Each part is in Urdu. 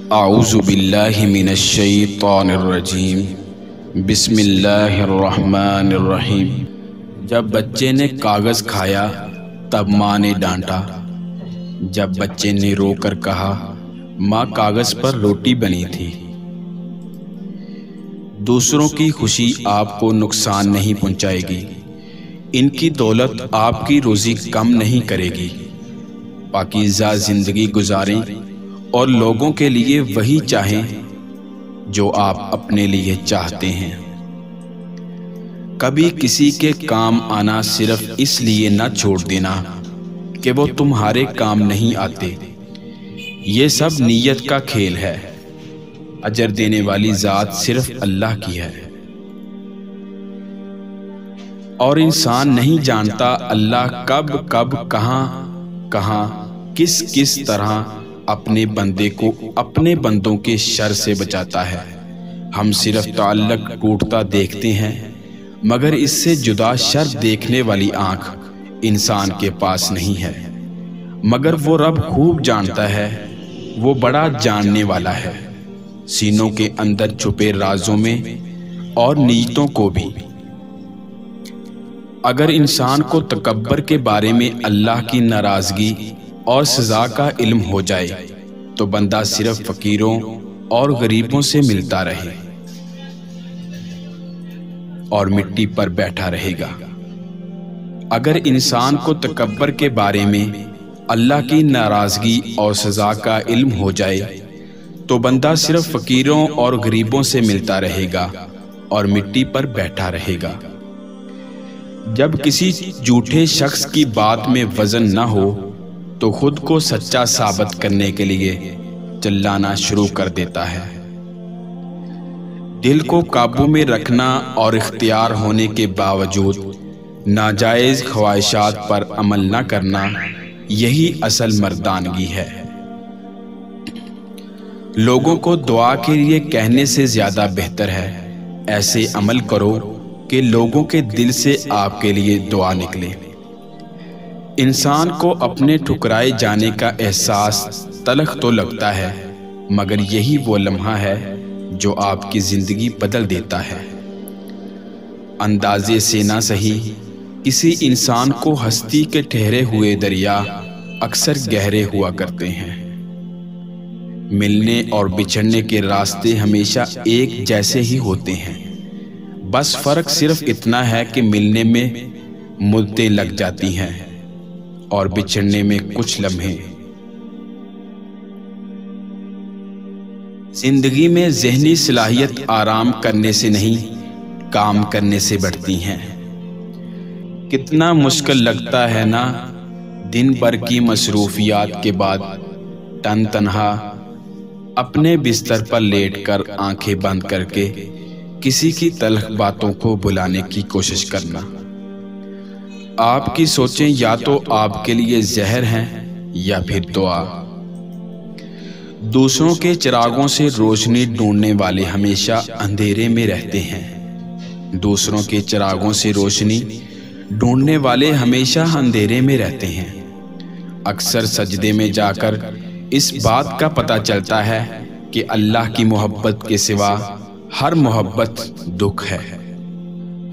اعوذ باللہ من الشیطان الرجیم بسم اللہ الرحمن الرحیم۔ جب بچے نے کاغذ کھایا تب ماں نے ڈانٹا۔ جب بچے نے رو کر کہا ماں کاغذ پر روٹی بنی تھی۔ دوسروں کی خوشی آپ کو نقصان نہیں پہنچائے گی، ان کی دولت آپ کی روزی کم نہیں کرے گی۔ پاکیزہ زندگی گزاریں اور لوگوں کے لیے وہی چاہیں جو آپ اپنے لیے چاہتے ہیں۔ کبھی کسی کے کام آنا صرف اس لیے نہ چھوڑ دینا کہ وہ تمہارے کام نہیں آتے۔ یہ سب نیت کا کھیل ہے، اجر دینے والی ذات صرف اللہ کی ہے، اور انسان نہیں جانتا اللہ کب کہاں کس طرح اپنے بندے کو اپنے بندوں کے شر سے بچاتا ہے۔ ہم صرف تعلق ٹوٹتا دیکھتے ہیں، مگر اس سے جدا شر دیکھنے والی آنکھ انسان کے پاس نہیں ہے۔ مگر وہ رب خوب جانتا ہے، وہ بڑا جاننے والا ہے، سینوں کے اندر چھپے رازوں میں اور نیتوں کو بھی۔ اگر انسان کو تکبر کے بارے میں اللہ کی ناراضگی اور سزا کا علم ہو جائے تو بندہ صرف فقیروں اور غریبوں سے ملتا رہے اور مٹی پر بیٹھا رہے گا۔ اگر انسان کو تکبر کے بارے میں اللہ کی ناراضگی اور سزا کا علم ہو جائے تو بندہ صرف فقیروں اور غریبوں سے ملتا رہے گا اور مٹی پر بیٹھا رہے گا۔ جب کسی جھوٹے شخص کی بات میں وزن نہ ہو تو خود کو سچا ثابت کرنے کے لیے چلانا شروع کر دیتا ہے۔ دل کو قابو میں رکھنا اور اختیار ہونے کے باوجود ناجائز خواہشات پر عمل نہ کرنا، یہی اصل مردانگی ہے۔ لوگوں کو دعا کے لیے کہنے سے زیادہ بہتر ہے ایسے عمل کرو کہ لوگوں کے دل سے آپ کے لیے دعا نکلے۔ انسان کو اپنے ٹھکرائے جانے کا احساس تلخ تو لگتا ہے، مگر یہی وہ لمحہ ہے جو آپ کی زندگی بدل دیتا ہے۔ اندازے سے نہ صحیح، کسی انسان کو ہستی کے ٹھہرے ہوئے دریا اکثر گہرے ہوا کرتے ہیں۔ ملنے اور بچھڑنے کے راستے ہمیشہ ایک جیسے ہی ہوتے ہیں، بس فرق صرف اتنا ہے کہ ملنے میں مدتیں لگ جاتی ہیں اور بچھڑنے میں کچھ لمحے۔ زندگی میں ذہنی صلاحیت آرام کرنے سے نہیں، کام کرنے سے بڑھتی ہیں۔ کتنا مشکل لگتا ہے نا دن بھر کی مصروفیات کے بعد تنہا اپنے بستر پر لیٹ کر آنکھیں بند کر کے کسی کی تلخ باتوں کو بلانے کی کوشش کرنا۔ آپ کی سوچیں یا تو آپ کے لیے زہر ہیں یا پھر دعا۔ دوسروں کے چراغوں سے روشنی ڈھونڈنے والے ہمیشہ اندھیرے میں رہتے ہیں۔ دوسروں کے چراغوں سے روشنی ڈھونڈنے والے ہمیشہ اندھیرے میں رہتے ہیں۔ اکثر سجدے میں جا کر اس بات کا پتہ چلتا ہے کہ اللہ کی محبت کے سوا ہر محبت دکھ ہے۔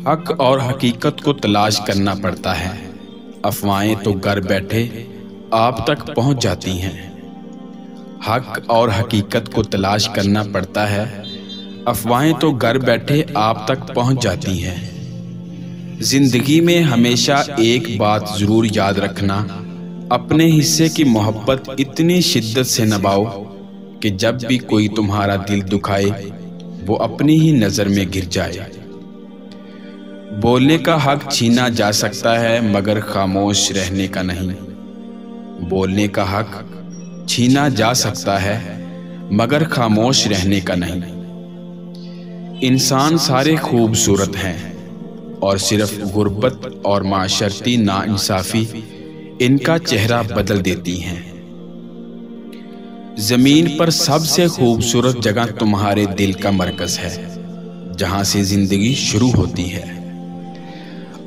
حق اور حقیقت کو تلاش کرنا پڑتا ہے، افواہیں تو گھر بیٹھے آپ تک پہنچ جاتی ہیں۔ حق اور حقیقت کو تلاش کرنا پڑتا ہے، افواہیں تو گھر بیٹھے آپ تک پہنچ جاتی ہیں۔ زندگی میں ہمیشہ ایک بات ضرور یاد رکھنا، اپنے حصے کی محبت اتنی شدت سے نبھاؤ کہ جب بھی کوئی تمہارا دل دکھائے وہ اپنی ہی نظر میں گر جائے۔ بولنے کا حق چھینا جا سکتا ہے مگر خاموش رہنے کا نہیں۔ بولنے کا حق چھینا جا سکتا ہے مگر خاموش رہنے کا نہیں۔ انسان سارے خوبصورت ہیں اور صرف غربت اور معاشرتی ناانصافی ان کا چہرہ بدل دیتی ہیں۔ زمین پر سب سے خوبصورت جگہ تمہارے دل کا مرکز ہے، جہاں سے زندگی شروع ہوتی ہے۔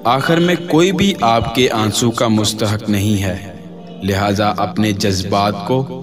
آخر میں کوئی بھی آپ کے آنسو کا مستحق نہیں ہے، لہٰذا اپنے جذبات کو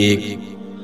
1,